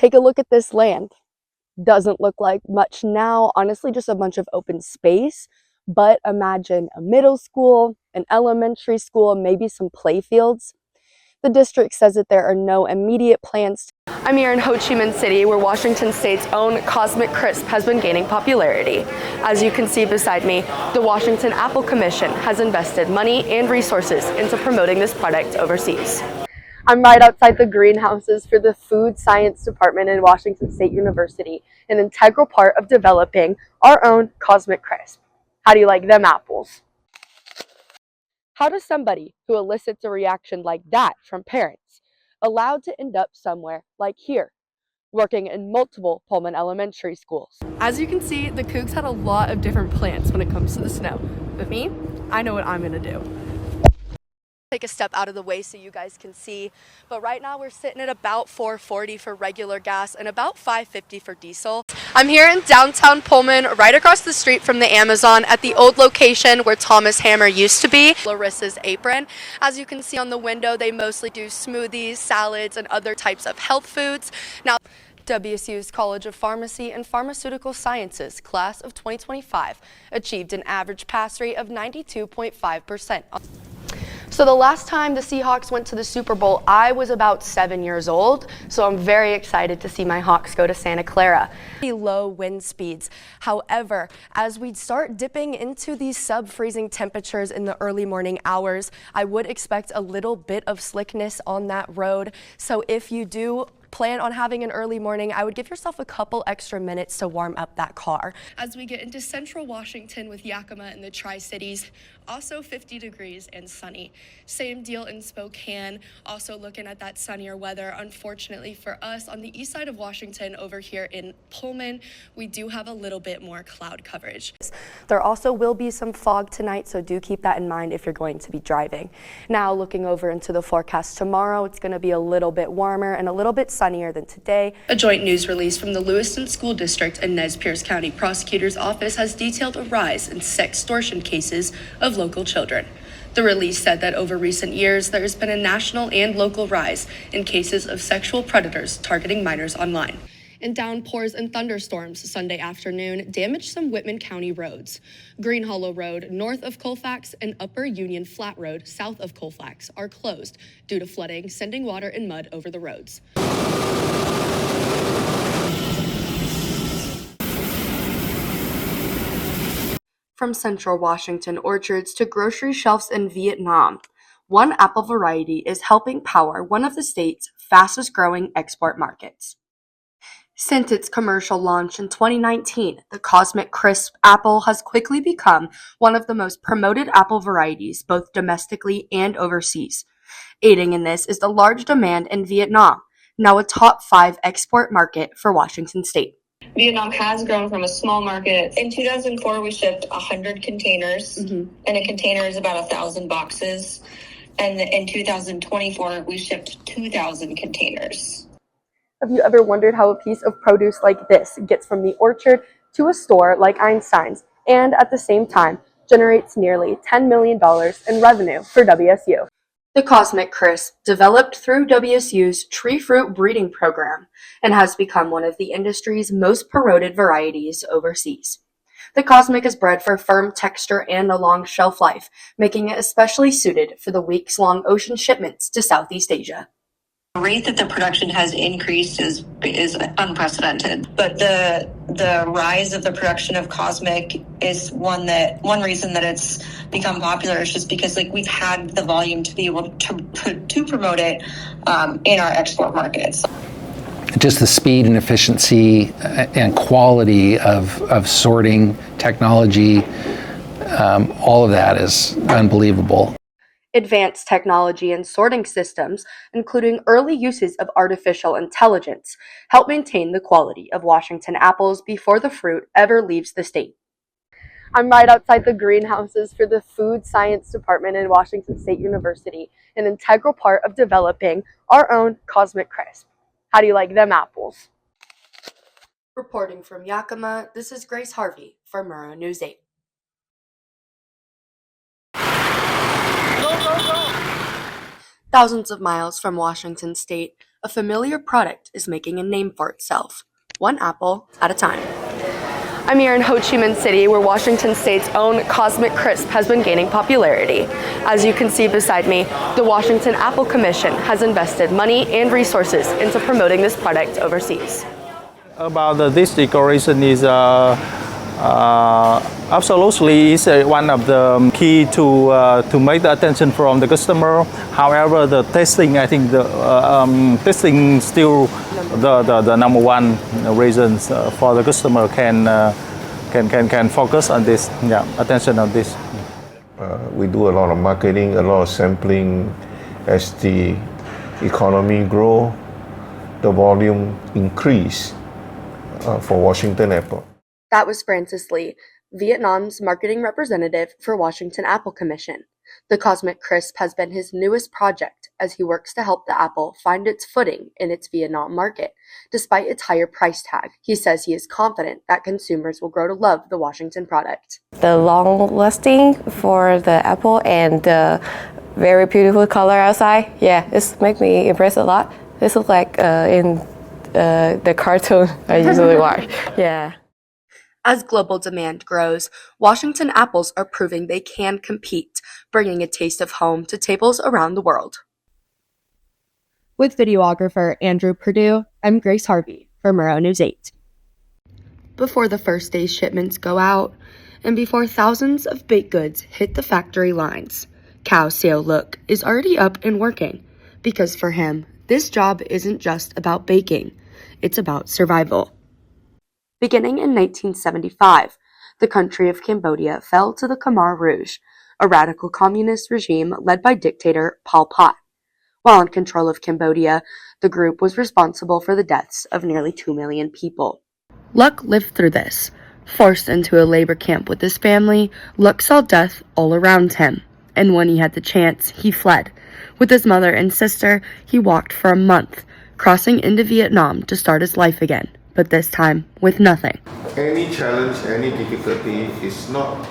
Take a look at this land. Doesn't look like much now, honestly just a bunch of open space, but imagine a middle school, an elementary school, maybe some play fields. The district says that there are no immediate plans. I'm here in Ho Chi Minh City, where Washington State's own Cosmic Crisp has been gaining popularity. As you can see beside me, the Washington Apple Commission has invested money and resources into promoting this product overseas. I'm right outside the greenhouses for the Food Science Department in Washington State University, an integral part of developing our own Cosmic Crisp. How do you like them apples? How does somebody who elicits a reaction like that from parents allowed to end up somewhere like here, working in multiple Pullman elementary schools? As you can see, the Cougs had a lot of different plans when it comes to the snow. But me, I know what I'm gonna do. Take a step out of the way so you guys can see, but right now we're sitting at about $4.40 for regular gas and about $5.50 for diesel. I'm here in downtown Pullman, right across the street from the Amazon at the old location where Thomas Hammer used to be, Larissa's Apron. As you can see on the window, they mostly do smoothies, salads, and other types of health foods. Now, WSU's College of Pharmacy and Pharmaceutical Sciences class of 2025 achieved an average pass rate of 92.5%. So the last time the Seahawks went to the Super Bowl, I was about 7 years old, so I'm very excited to see my Hawks go to Santa Clara. Low wind speeds. However, as we start dipping into these sub-freezing temperatures in the early morning hours, I would expect a little bit of slickness on that road. So if you do plan on having an early morning, I would give yourself a couple extra minutes to warm up that car. As we get into central Washington with Yakima and the Tri-Cities, also 50 degrees and sunny. Same deal in Spokane, also looking at that sunnier weather. Unfortunately for us, on the east side of Washington over here in Pullman, we do have a little bit more cloud coverage. There also will be some fog tonight, so do keep that in mind if you're going to be driving. Now looking over into the forecast tomorrow, it's going to be a little bit warmer and a little bit sunnier than today. A joint news release from the Lewiston School District and Nez Perce County Prosecutor's Office has detailed a rise in sextortion cases of local children. The release said that over recent years, there has been a national and local rise in cases of sexual predators targeting minors online. And downpours and thunderstorms Sunday afternoon damaged some Whitman County roads. Green Hollow Road north of Colfax and Upper Union Flat Road south of Colfax are closed due to flooding, sending water and mud over the roads. From central Washington orchards to grocery shelves in Vietnam, one apple variety is helping power one of the state's fastest growing export markets. Since its commercial launch in 2019, the Cosmic Crisp apple has quickly become one of the most promoted apple varieties both domestically and overseas. Aiding in this is the large demand in Vietnam, now a top 5 export market for Washington State. Vietnam has grown from a small market. In 2004, we shipped 100 containers, and a container is about 1,000 boxes. And in 2024, we shipped 2,000 containers. Have you ever wondered how a piece of produce like this gets from the orchard to a store like Einstein's and at the same time generates nearly $10 million in revenue for WSU? The Cosmic Crisp developed through WSU's tree fruit breeding program and has become one of the industry's most promoted varieties overseas. The Cosmic is bred for firm texture and a long shelf life, making it especially suited for the weeks-long ocean shipments to Southeast Asia. The rate that the production has increased is unprecedented, but the rise of the production of Cosmic is one reason that it's become popular is just because we've had the volume to be able to promote it in our export markets. Just the speed and efficiency and quality of sorting technology, all of that is unbelievable. Advanced technology and sorting systems, including early uses of artificial intelligence, help maintain the quality of Washington apples before the fruit ever leaves the state. I'm right outside the greenhouses for the Food Science Department in Washington State University, an integral part of developing our own Cosmic Crisp. How do you like them apples? Reporting from Yakima, this is Grace Harvey for Murrow News 8. Thousands of miles from Washington State, a familiar product is making a name for itself, one apple at a time. I'm here in Ho Chi Minh City, where Washington State's own Cosmic Crisp has been gaining popularity. As you can see beside me, the Washington Apple Commission has invested money and resources into promoting this product overseas. About this decoration is absolutely is one of the key to make the attention from the customer. However, the testing, I think the testing still the number one reasons for the customer can focus on this, attention on this. We do a lot of marketing, a lot of sampling. As the economy grow, the volume increase for Washington Apple. That was Francis Lee, Vietnam's marketing representative for Washington Apple Commission. The Cosmic Crisp has been his newest project as he works to help the apple find its footing in its Vietnam market. Despite its higher price tag, he says he is confident that consumers will grow to love the Washington product. The long lasting for the apple and the very beautiful color outside, this makes me impressed a lot. This looks like in the cartoon I usually watch. As global demand grows, Washington apples are proving they can compete, bringing a taste of home to tables around the world. With videographer Andrew Perdue, I'm Grace Harvey for Murrow News 8. Before the first day's shipments go out, and before thousands of baked goods hit the factory lines, Cao Xiao Look is already up and working, because for him, this job isn't just about baking, it's about survival. Beginning in 1975, the country of Cambodia fell to the Khmer Rouge, a radical communist regime led by dictator Pol Pot. While in control of Cambodia, the group was responsible for the deaths of nearly 2 million people. Luck lived through this. Forced into a labor camp with his family, Luck saw death all around him, and when he had the chance, he fled. With his mother and sister, he walked for a month, crossing into Vietnam to start his life again, but this time with nothing. Any challenge, any difficulty is not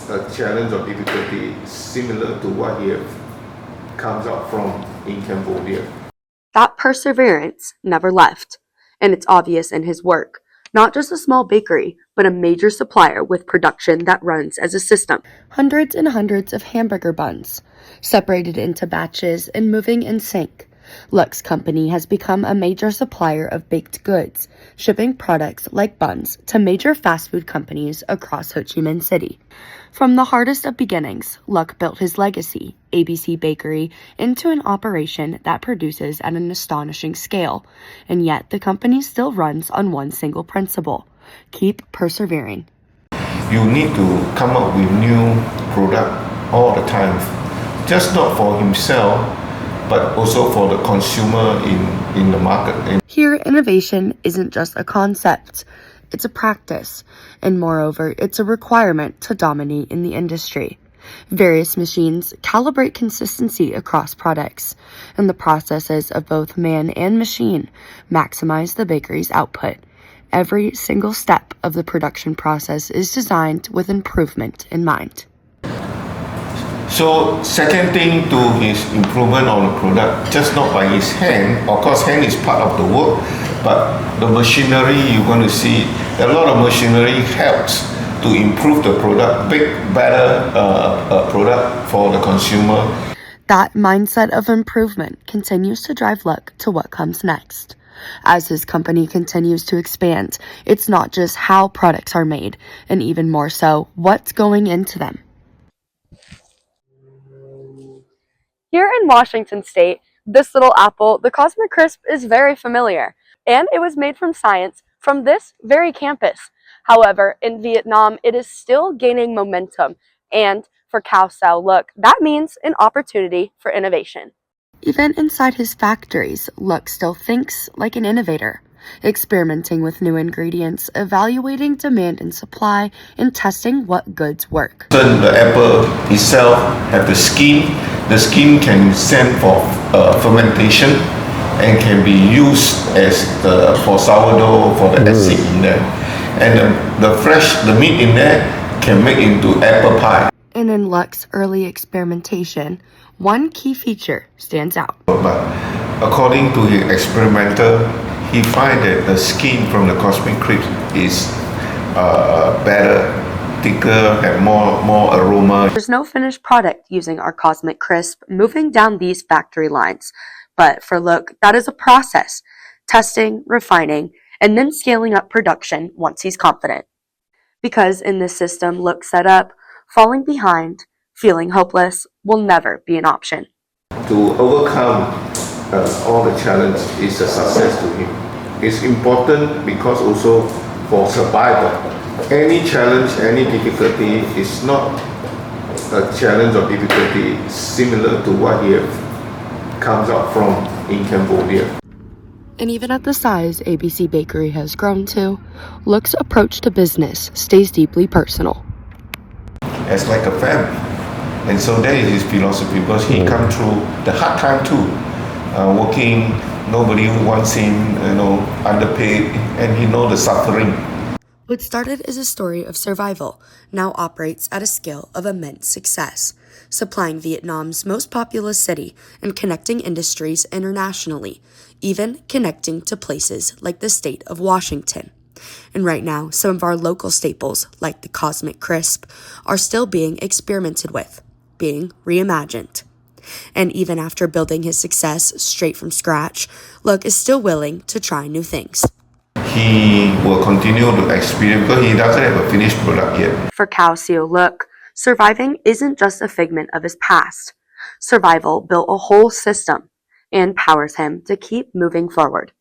a challenge or difficulty similar to what he comes up from in Cambodia. That perseverance never left, and it's obvious in his work. Not just a small bakery, but a major supplier with production that runs as a system. Hundreds and hundreds of hamburger buns, separated into batches and moving in sync. Luck's company has become a major supplier of baked goods, shipping products like buns to major fast food companies across Ho Chi Minh City. From the hardest of beginnings, Luck built his legacy, ABC Bakery, into an operation that produces at an astonishing scale, and yet the company still runs on one single principle: keep persevering. You need to come up with new product all the time, just not for himself, but also for the consumer in the market. Here, innovation isn't just a concept, it's a practice, and moreover, it's a requirement to dominate in the industry. Various machines calibrate consistency across products, and the processes of both man and machine maximize the bakery's output. Every single step of the production process is designed with improvement in mind. So second thing to his improvement on the product, just not by his hand. Of course, hand is part of the work, but the machinery, you're going to see a lot of machinery helps to improve the product, make better product for the consumer. That mindset of improvement continues to drive Luck to what comes next. As his company continues to expand, it's not just how products are made, and even more so, what's going into them. Here in Washington State, this little apple, the Cosmic Crisp, is very familiar, and it was made from science from this very campus. However, in Vietnam, it is still gaining momentum, and for Cao Xiao Look, that means an opportunity for innovation. Even inside his factories, Luck still thinks like an innovator, experimenting with new ingredients, evaluating demand and supply, and testing what goods work. The apple itself have the skin. The skin can stand for fermentation and can be used as for sourdough, for the acid in there. And the meat in there can make into apple pie. And in Luck's early experimentation, one key feature stands out. But according to his experimental, he find that the skin from the Cosmic Crisp is better, thicker, have more aroma. There's no finished product using our Cosmic Crisp moving down these factory lines. But for Look, that is a process. Testing, refining, and then scaling up production once he's confident. Because in this system Look set up, falling behind, feeling hopeless will never be an option. To overcome all the challenge is a success to him. It's important because also for survival. Any challenge, any difficulty is not a challenge or difficulty similar to what he comes out from in Cambodia. And even at the size ABC Bakery has grown to, Look's approach to business stays deeply personal. As like a family. And so that is his philosophy, because he come through the hard time too. Working, nobody wants him, underpaid, and he know the suffering. What started as a story of survival now operates at a scale of immense success, supplying Vietnam's most populous city and connecting industries internationally, even connecting to places like the state of Washington. And right now, some of our local staples, like the Cosmic Crisp, are still being experimented with, being reimagined. And even after building his success straight from scratch, Look is still willing to try new things. He will continue to experience because he doesn't have a finished product yet. For Cao Siu Look, surviving isn't just a figment of his past. Survival built a whole system and powers him to keep moving forward.